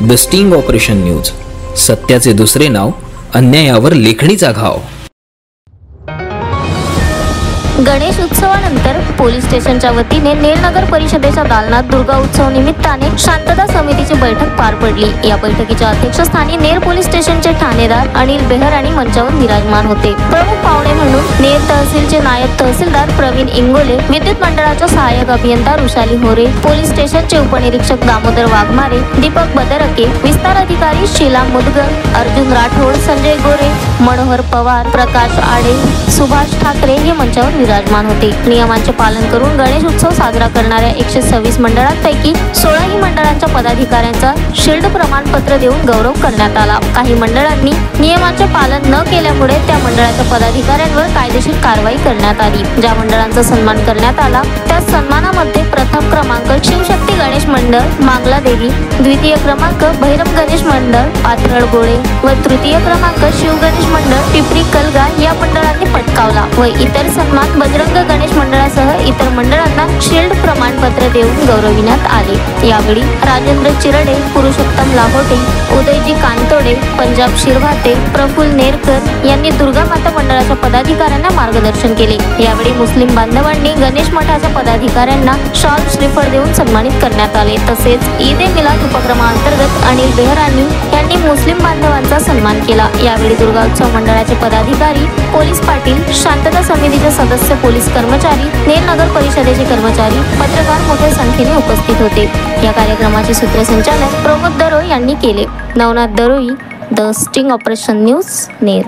The sting operation news, सत्याचे दुसरे नाव, अन्यायावर लेखणीचा घाव। गणेश उत्सवानंतर पोलीस स्टेशनच्या वतीने नेर नगर परिषदेच्या दालनात दुर्गा उत्सव निमित्ताने शांतता समितीची बैठक पार पडली। या बैठकीच्या अध्यक्षस्थानी नेर पोलीस स्टेशनचे ठाणेदार अनिल बेहर आणि मंचावर विराजमान होते। प्रमुख पाहुणे म्हणून नेर तहसीलचे नायब तहसीलदार प्रवीण इंगोले, विद्युत मंडळाच्या सहाय्यक अभियंता रुशाली होरे, पोलीस स्टेशनचे उपनिरीक्षक दामोदर वाघमारे, दीपक बदरके, विस्तार अधिकारी शीला मुदगल, अर्जुन राठोड, संजय गोरे, मनोहर पवार, प्रकाश आडे, सुभाष ठाकरे हे मंचावर विराजमान होते। नियमांचे पालन करून गणेश उत्सव साजरा करणाऱ्या 126 मंडळांपैकी 16 मंडळांच्या पदाधिकाऱ्यांचा शील्ड प्रमाणपत्र देऊन गौरव करण्यात आला। काही मंडळांनी नियमांचे पालन न केल्यामुळे त्या मंडळाच्या पदाधिकाऱ्यांवर कायदेशीर कारवाई करण्यात आली। ज्या मंडळांचा सन्मान करण्यात आला त्या सन्मानामध्ये प्रथम क्रमांक शिवशक्ती गणेश मंडळ मांगला देवी, द्वितीय क्रमांक भैरव गणेश मंडळ पाथरड गोळे व तृतीय क्रमांक शिव गणेश मंडळ पिपरी कलगा या मंडळांनी पटकावला व इतर सन्मान बजरंग गणेश मंडळासह इतर मंडळांना शील्ड प्रमाणपत्र देऊन गौरविण्यात आले। यावेळी राजेंद्र चिरडे, पुरुषोत्तम लाहोटे, उदयजी कांतोडे, पंजाब शिरभाते, प्रफुल्ल नेरकर यांनी दुर्गा माता मंडळाच्या पदाधिकाऱ्यांना मार्गदर्शन केले। यावेळी मुस्लिम बांधवांनी गणेश मठाच्या पदाधिकाऱ्यांना शॉल श्रीफळ देऊन सन्मानित करण्यात आले। तसेच ईद ए मिलाद उपक्रमांतर्गत अनिल बेहरानी यांनी मुस्लिम बांधवांचा सन्मान केला। यावेळी दुर्गा उत्सव मंडळाचे पदाधिकारी, पोलीस पाटील, शांतता समितीचे सदस्य, पोलीस कर्मचारी, नेर नगर परिषदेचे कर्मचारी, पत्रकार मोठ्या संख्येने उपस्थित होते। या कार्यक्रमाचे सूत्रसंचालन प्रमोद दरोई यांनी केले। Navnath Daroi, the sting operation news, Ner.